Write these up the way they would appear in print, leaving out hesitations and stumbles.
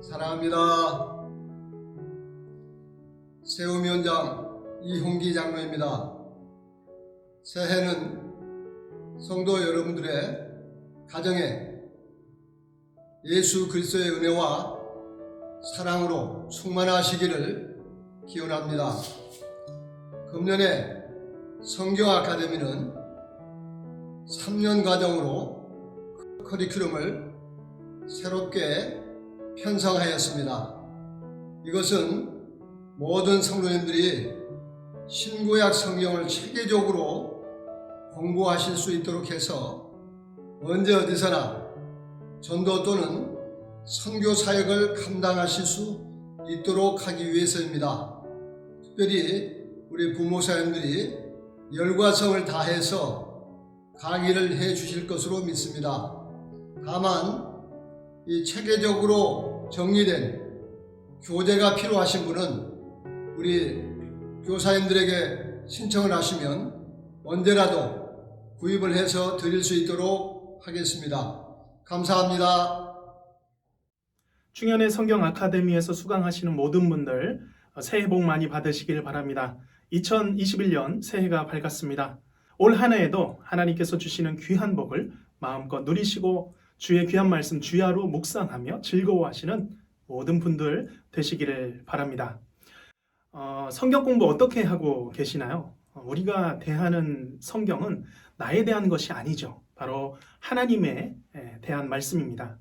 사랑합니다. 세움위원장 이홍기 장로입니다. 새해는 성도 여러분들의 가정에 예수 그리스도의 은혜와 사랑으로 충만하시기를 기원합니다. 금년에 성경 아카데미는 3년 과정으로 커리큘럼을 새롭게 편성하였습니다. 이것은 모든 성도님들이 신구약 성경을 체계적으로 공부하실 수 있도록 해서 언제 어디서나 전도 또는 선교 사역을 감당하실 수 있도록 하기 위해서입니다. 특별히 우리 부모사님들이 열과성을 다해서 강의를 해 주실 것으로 믿습니다. 다만 이 체계적으로 정리된 교재가 필요하신 분은 우리 교사님들에게 신청을 하시면 언제라도 구입을 해서 드릴 수 있도록 하겠습니다. 감사합니다. 충현의 성경 아카데미에서 수강하시는 모든 분들 새해 복 많이 받으시길 바랍니다. 2021년 새해가 밝았습니다. 올 한 해에도 하나님께서 주시는 귀한 복을 마음껏 누리시고 주의 귀한 말씀 주야로 묵상하며 즐거워하시는 모든 분들 되시기를 바랍니다. 성경 공부 어떻게 하고 계시나요? 우리가 대하는 성경은 나에 대한 것이 아니죠. 바로 하나님에 대한 말씀입니다.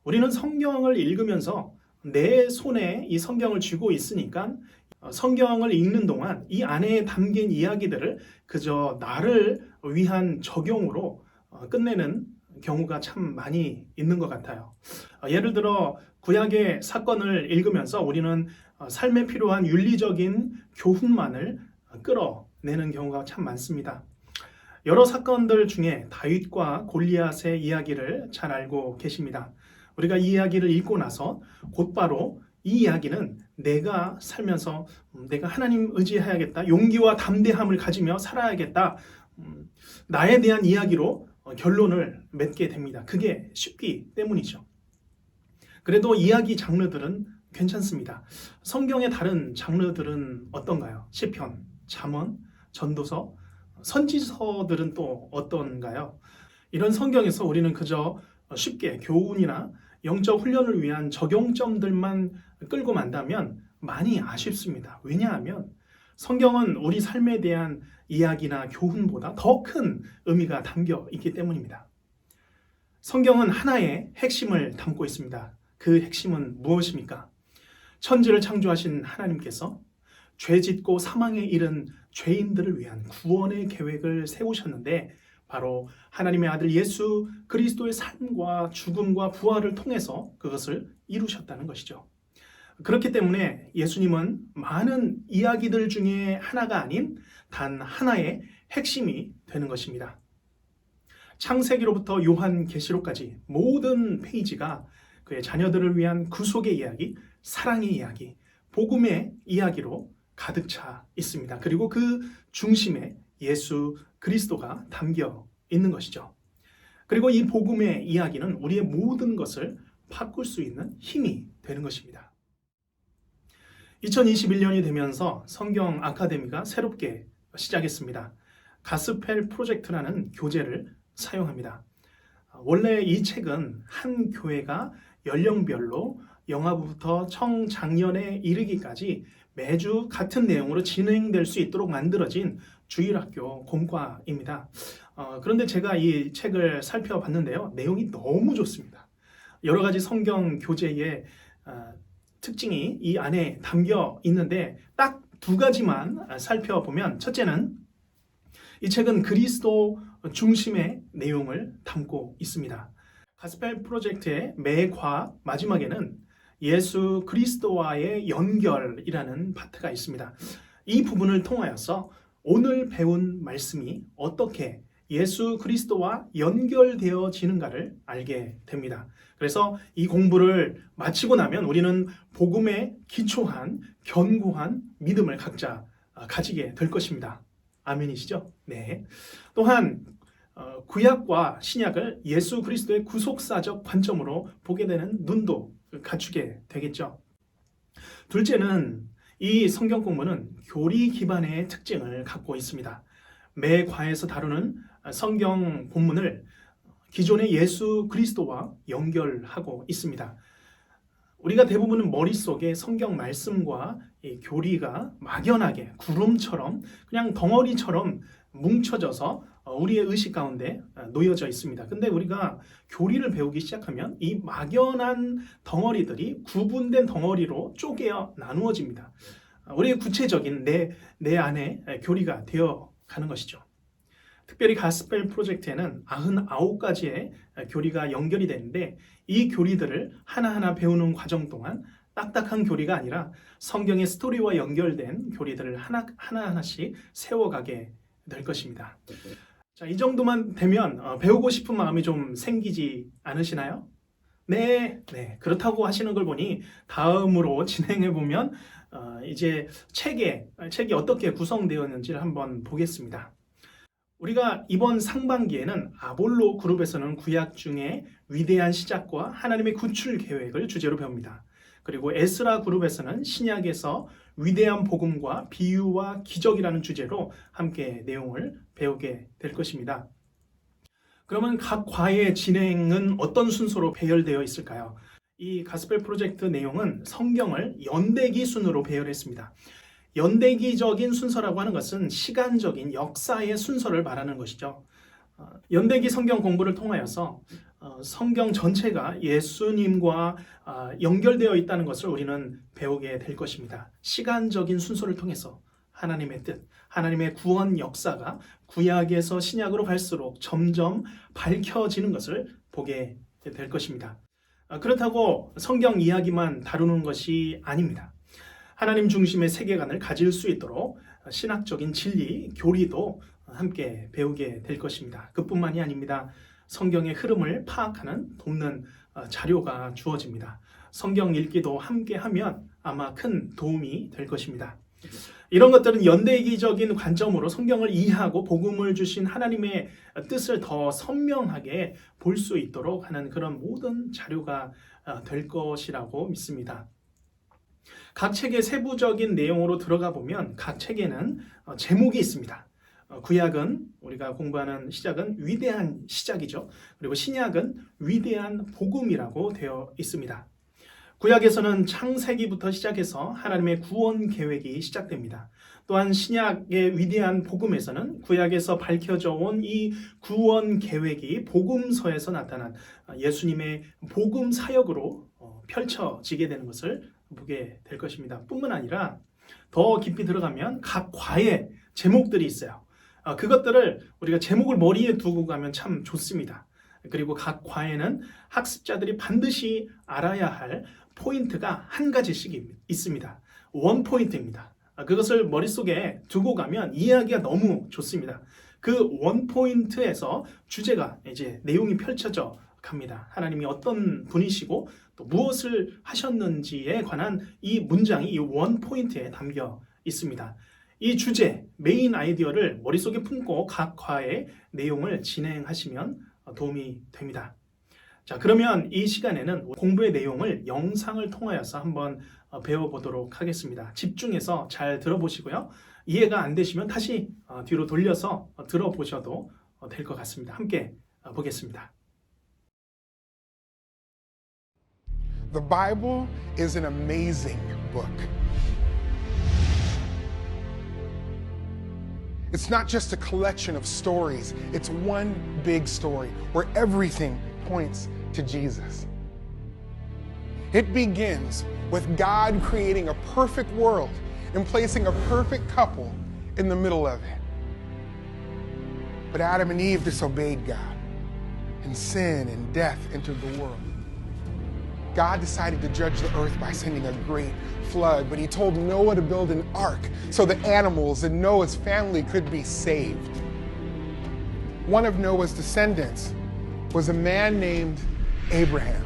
우리는 성경을 읽으면서 내 손에 이 성경을 쥐고 있으니까 성경을 읽는 동안 이 안에 담긴 이야기들을 그저 나를 위한 적용으로 끝내는 경우가 참 많이 있는 것 같아요. 예를 들어 구약의 사건을 읽으면서 우리는 삶에 필요한 윤리적인 교훈만을 끌어내는 경우가 참 많습니다. 여러 사건들 중에 다윗과 골리앗의 이야기를 잘 알고 계십니다. 우리가 이 이야기를 읽고 나서 곧바로 이 이야기는 내가 살면서 내가 하나님 의지해야겠다, 용기와 담대함을 가지며 살아야겠다, 나에 대한 이야기로 결론을 맺게 됩니다. 그게 쉽기 때문이죠. 그래도 이야기 장르들은 괜찮습니다. 성경의 다른 장르들은 어떤가요? 시편, 잠언, 전도서, 선지서들은 또 어떤가요? 이런 성경에서 우리는 그저 쉽게 교훈이나 영적 훈련을 위한 적용점들만 끌고 만다면 많이 아쉽습니다. 왜냐하면 성경은 우리 삶에 대한 이야기나 교훈보다 더 큰 의미가 담겨 있기 때문입니다. 성경은 하나의 핵심을 담고 있습니다. 그 핵심은 무엇입니까? 천지를 창조하신 하나님께서 죄 짓고 사망에 이른 죄인들을 위한 구원의 계획을 세우셨는데 바로 하나님의 아들 예수 그리스도의 삶과 죽음과 부활을 통해서 그것을 이루셨다는 것이죠. 그렇기 때문에 예수님은 많은 이야기들 중에 하나가 아닌 단 하나의 핵심이 되는 것입니다. 창세기로부터 요한계시록까지 모든 페이지가 그의 자녀들을 위한 구속의 이야기, 사랑의 이야기, 복음의 이야기로 가득 차 있습니다. 그리고 그 중심에 예수 그리스도가 담겨 있는 것이죠. 그리고 이 복음의 이야기는 우리의 모든 것을 바꿀 수 있는 힘이 되는 것입니다. 2021년이 되면서 성경 아카데미가 새롭게 시작했습니다. 가스펠 프로젝트라는 교재를 사용합니다. 원래 이 책은 한 교회가 연령별로 영아부부터 청장년에 이르기까지 매주 같은 내용으로 진행될 수 있도록 만들어진 주일학교 공과입니다. 그런데 제가 이 책을 살펴봤는데요. 내용이 너무 좋습니다. 여러 가지 성경 교재의 특징이 이 안에 담겨 있는데 딱 두 가지만 살펴보면, 첫째는 이 책은 그리스도 중심의 내용을 담고 있습니다. 가스펠 프로젝트의 매과 마지막에는 예수 그리스도와의 연결이라는 파트가 있습니다. 이 부분을 통하여서 오늘 배운 말씀이 어떻게 예수 그리스도와 연결되어지는가를 알게 됩니다. 그래서 이 공부를 마치고 나면 우리는 복음에 기초한 견고한 믿음을 각자 가지게 될 것입니다. 아멘이시죠? 네. 또한 구약과 신약을 예수 그리스도의 구속사적 관점으로 보게 되는 눈도 갖추게 되겠죠. 둘째는 이 성경 공부는 교리 기반의 특징을 갖고 있습니다. 매 과에서 다루는 성경 본문을 기존의 예수 그리스도와 연결하고 있습니다. 우리가 대부분은 머릿속에 성경 말씀과 이 교리가 막연하게 구름처럼 그냥 덩어리처럼 뭉쳐져서 우리의 의식 가운데 놓여져 있습니다. 근데 우리가 교리를 배우기 시작하면 이 막연한 덩어리들이 구분된 덩어리로 쪼개어 나누어집니다. 우리의 구체적인 내 안에 교리가 되어 가는 것이죠. 특별히 가스펠 프로젝트에는 99가지의 교리가 연결이 되는데 이 교리들을 하나하나 배우는 과정 동안 딱딱한 교리가 아니라 성경의 스토리와 연결된 교리들을 하나하나씩 세워가게 될 것입니다. 자, 이 정도만 되면 배우고 싶은 마음이 좀 생기지 않으시나요? 네. 그렇다고 하시는 걸 보니 다음으로 진행해 보면 이제 책이 어떻게 구성되었는지를 한번 보겠습니다. 우리가 이번 상반기에는 아볼로 그룹에서는 구약 중에 위대한 시작과 하나님의 구출 계획을 주제로 배웁니다. 그리고 에스라 그룹에서는 신약에서 위대한 복음과 비유와 기적이라는 주제로 함께 내용을 배우게 될 것입니다. 그러면 각 과의 진행은 어떤 순서로 배열되어 있을까요? 이 가스펠 프로젝트 내용은 성경을 연대기 순으로 배열했습니다. 연대기적인 순서라고 하는 것은 시간적인 역사의 순서를 말하는 것이죠. 연대기 성경 공부를 통하여서 성경 전체가 예수님과 연결되어 있다는 것을 우리는 배우게 될 것입니다. 시간적인 순서를 통해서 하나님의 뜻, 하나님의 구원 역사가 구약에서 신약으로 갈수록 점점 밝혀지는 것을 보게 될 것입니다. 그렇다고 성경 이야기만 다루는 것이 아닙니다. 하나님 중심의 세계관을 가질 수 있도록 신학적인 진리, 교리도 함께 배우게 될 것입니다. 그뿐만이 아닙니다. 성경의 흐름을 파악하는 돕는 자료가 주어집니다. 성경 읽기도 함께 하면 아마 큰 도움이 될 것입니다. 이런 것들은 연대기적인 관점으로 성경을 이해하고 복음을 주신 하나님의 뜻을 더 선명하게 볼 수 있도록 하는 그런 모든 자료가 될 것이라고 믿습니다. 각 책의 세부적인 내용으로 들어가 보면 각 책에는 제목이 있습니다. 구약은 우리가 공부하는 시작은 위대한 시작이죠. 그리고 신약은 위대한 복음이라고 되어 있습니다. 구약에서는 창세기부터 시작해서 하나님의 구원 계획이 시작됩니다. 또한 신약의 위대한 복음에서는 구약에서 밝혀져 온 이 구원 계획이 복음서에서 나타난 예수님의 복음 사역으로 펼쳐지게 되는 것을 보게 될 것입니다. 뿐만 아니라 더 깊이 들어가면 각 과의 제목들이 있어요. 그것들을 우리가 제목을 머리에 두고 가면 참 좋습니다. 그리고 각 과에는 학습자들이 반드시 알아야 할 포인트가 한 가지씩 있습니다. 원 포인트입니다. 그것을 머릿속에 두고 가면 이해하기가 너무 좋습니다. 그 원 포인트에서 주제가 이제 내용이 펼쳐져 갑니다. 하나님이 어떤 분이시고 또 무엇을 하셨는지에 관한 이 문장이 이 원 포인트에 담겨 있습니다. 이 주제, 메인 아이디어를 머릿속에 품고 각 과의 내용을 진행하시면 도움이 됩니다. 자, 그러면 이 시간에는 공부의 내용을 영상을 통하여서 한번 배워보도록 하겠습니다. 집중해서 잘 들어보시고요. 이해가 안 되시면 다시 뒤로 돌려서 들어보셔도 될 것 같습니다. 함께 보겠습니다. The Bible is an amazing book. It's not just a collection of stories, it's one big story where everything points to Jesus. It begins with God creating a perfect world and placing a perfect couple in the middle of it. But Adam and Eve disobeyed God, and sin and death entered the world. God decided to judge the earth by sending a great flood, but he told Noah to build an ark so the animals in Noah's family could be saved. One of Noah's descendants was a man named Abraham.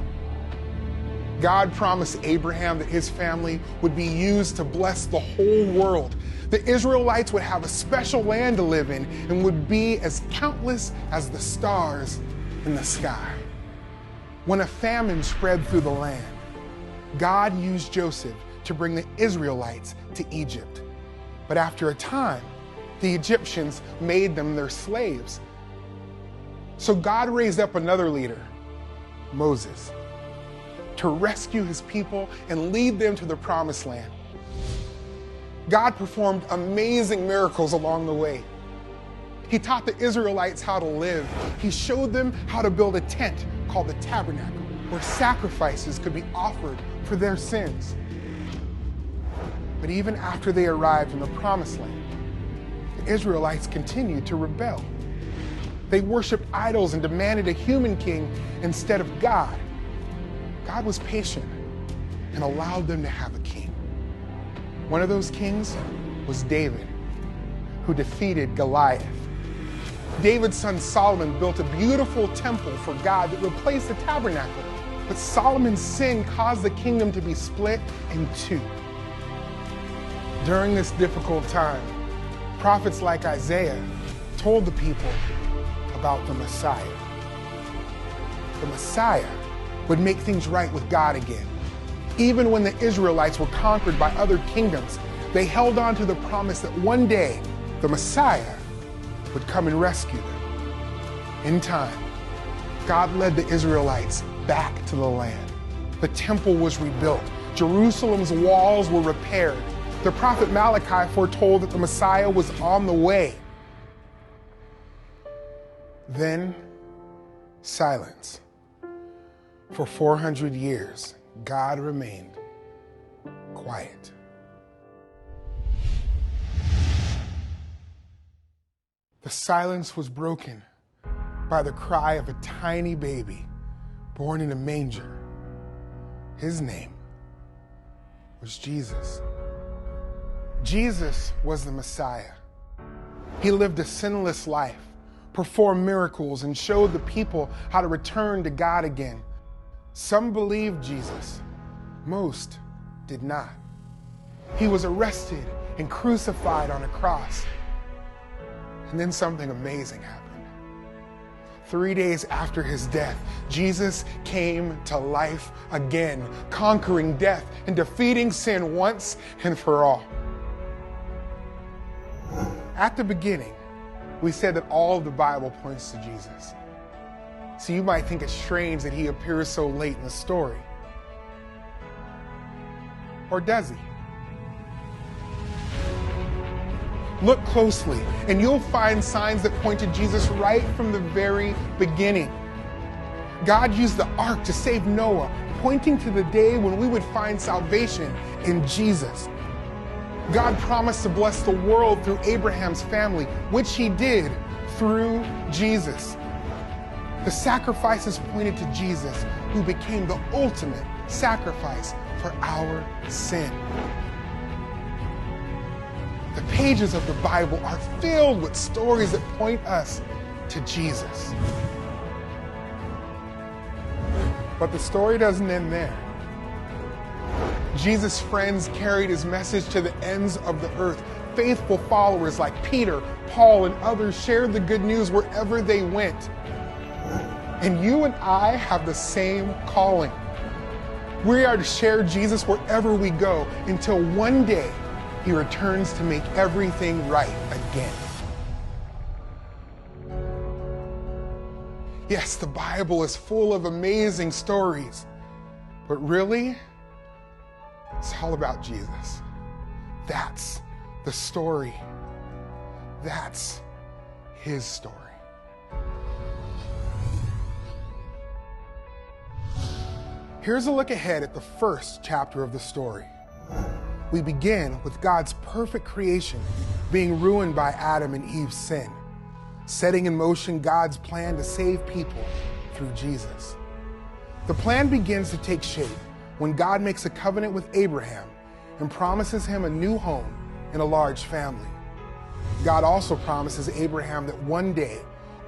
God promised Abraham that his family would be used to bless the whole world, The Israelites would have a special land to live in and would be as countless as the stars in the sky. When a famine spread through the land, God used Joseph to bring the Israelites to Egypt. But after a time, the Egyptians made them their slaves. So God raised up another leader, Moses, to rescue his people and lead them to the promised land. God performed amazing miracles along the way. He taught the Israelites how to live. He showed them how to build a tent called the tabernacle, where sacrifices could be offered for their sins. But even after they arrived in the promised land, the Israelites continued to rebel. They worshiped idols and demanded a human king instead of God. God was patient and allowed them to have a king. One of those kings was David, who defeated Goliath. David's son Solomon built a beautiful temple for God that replaced the tabernacle. But Solomon's sin caused the kingdom to be split in two. During this difficult time, prophets like Isaiah told the people about the Messiah. The Messiah would make things right with God again. Even when the Israelites were conquered by other kingdoms, they held on to the promise that one day the Messiah would come and rescue them. In time, God led the Israelites back to the land. The temple was rebuilt. Jerusalem's walls were repaired. The prophet Malachi foretold that the Messiah was on the way. Then, silence. For 400 years, God remained quiet. The silence was broken by the cry of a tiny baby born in a manger. His name was Jesus. Jesus was the Messiah. He lived a sinless life, performed miracles, and showed the people how to return to God again. Some believed Jesus, most did not. He was arrested and crucified on a cross. And then something amazing happened. 3 days after his death, Jesus came to life again, conquering death and defeating sin once and for all. At the beginning, we said that all of the Bible points to Jesus. So you might think it's strange that he appears so late in the story. Or does he? Look closely, and you'll find signs that point to Jesus right from the very beginning. God used the ark to save Noah, pointing to the day when we would find salvation in Jesus. God promised to bless the world through Abraham's family, which he did through Jesus. The sacrifices pointed to Jesus, who became the ultimate sacrifice for our sin. The pages of the Bible are filled with stories that point us to Jesus. But the story doesn't end there. Jesus' friends carried his message to the ends of the earth. Faithful followers like Peter, Paul, and others shared the good news wherever they went. And you and I have the same calling. We are to share Jesus wherever we go until one day he returns to make everything right again. Yes, the Bible is full of amazing stories, but really, it's all about Jesus. That's the story. That's his story. Here's a look ahead at the first chapter of the story. We begin with God's perfect creation being ruined by Adam and Eve's sin, setting in motion God's plan to save people through Jesus. The plan begins to take shape when God makes a covenant with Abraham and promises him a new home and a large family. God also promises Abraham that one day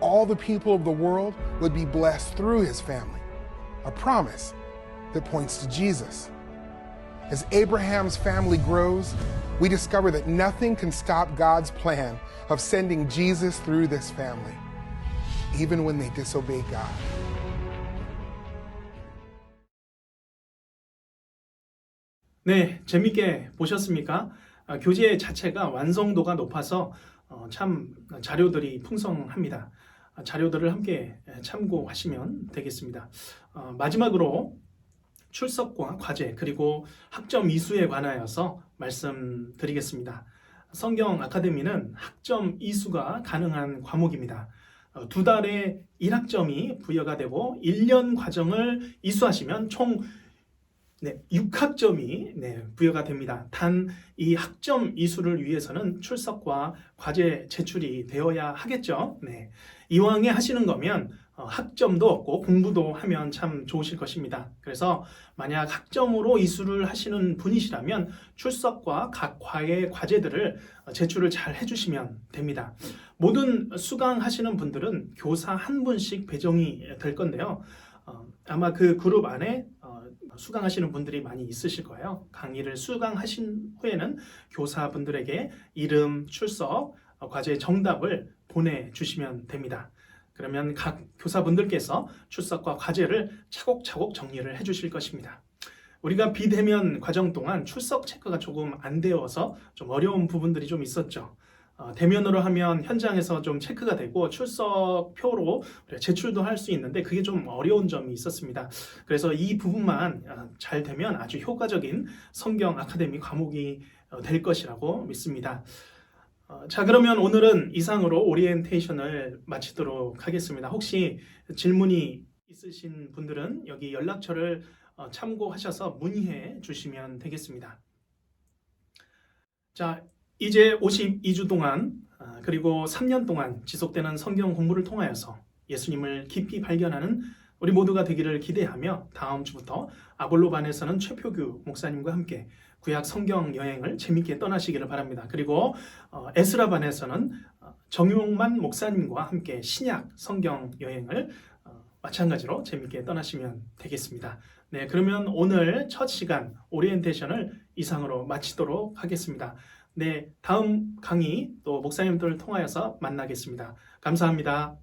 all the people of the world would be blessed through his family, a promise that points to Jesus. As Abraham's family grows, we discover that nothing can stop God's plan of sending Jesus through this family, even when they disobey God. 네, 재밌게 보셨습니까? 교재 자체가 완성도가 높아서 참 자료들이 풍성합니다. 자료들을 함께 참고하시면 되겠습니다. 마지막으로 출석과 과제 그리고 학점 이수에 관하여서 말씀드리겠습니다. 성경 아카데미는 학점 이수가 가능한 과목입니다. 2달에 1학점이 부여가 되고 1년 과정을 이수하시면 총 6학점이 부여가 됩니다. 단 이 학점 이수를 위해서는 출석과 과제 제출이 되어야 하겠죠. 이왕에 하시는 거면 학점도 얻고 공부도 하면 참 좋으실 것입니다. 그래서 만약 학점으로 이수를 하시는 분이시라면 출석과 각 과의 과제들을 제출을 잘 해주시면 됩니다. 모든 수강하시는 분들은 교사 한 분씩 배정이 될 건데요. 아마 그 그룹 안에 수강하시는 분들이 많이 있으실 거예요. 강의를 수강하신 후에는 교사분들에게 이름, 출석, 과제 정답을 보내주시면 됩니다. 그러면 각 교사분들께서 출석과 과제를 차곡차곡 정리를 해주실 것입니다. 우리가 비대면 과정 동안 출석 체크가 조금 안 되어서 좀 어려운 부분들이 좀 있었죠. 대면으로 하면 현장에서 좀 체크가 되고 출석표로 제출도 할 수 있는데 그게 좀 어려운 점이 있었습니다. 그래서 이 부분만 잘 되면 아주 효과적인 성경 아카데미 과목이 될 것이라고 믿습니다. 자, 그러면 오늘은 이상으로 오리엔테이션을 마치도록 하겠습니다. 혹시 질문이 있으신 분들은 여기 연락처를 참고하셔서 문의해 주시면 되겠습니다. 자, 이제 52주 동안 그리고 3년 동안 지속되는 성경 공부를 통하여서 예수님을 깊이 발견하는 우리 모두가 되기를 기대하며 다음 주부터 아볼로반에서는 최표규 목사님과 함께 구약 성경 여행을 재밌게 떠나시기를 바랍니다. 그리고 에스라반에서는 정용만 목사님과 함께 신약 성경 여행을 마찬가지로 재밌게 떠나시면 되겠습니다. 네, 그러면 오늘 첫 시간 오리엔테이션을 이상으로 마치도록 하겠습니다. 네, 다음 강의 또 목사님들을 통하여서 만나겠습니다. 감사합니다.